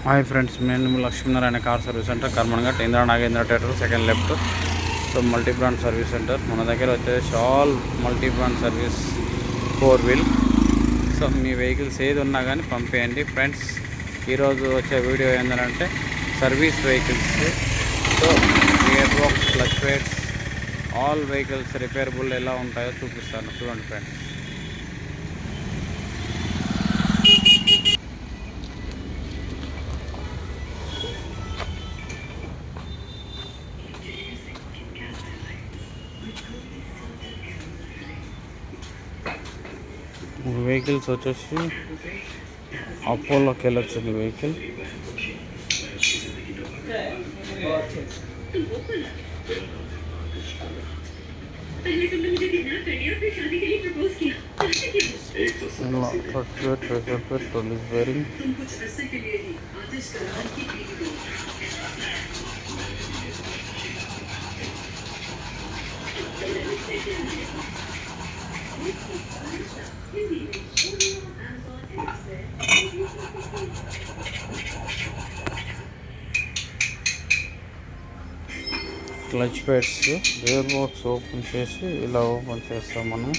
Hi friends, మేము Lakshminarayana car service centre Karmanghat Indira Nagendra theatre second left. So multi brand service centre మన దగ్గర వచ్చేసి all multi brand service 4 wheel. So మీ vehicles ఏది ఉన్నా కానీ పంపేయండి ఫ్రెండ్స్. ఈరోజు వచ్చే వీడియో ఏంటంటే service vehicles. So gear box, clutch plates, all vehicles repairable ఎలా ఉంటాయో చూపిస్తాను, చూడండి ఫ్రెండ్స్. వెహికల్స్ వచ్చేసి అపోలోకి వెళ్ళొచ్చింది vehicle. Wearing clutch pads, gear box open చేసి ఇలా ఓపెన్ చేస్తాం మనం.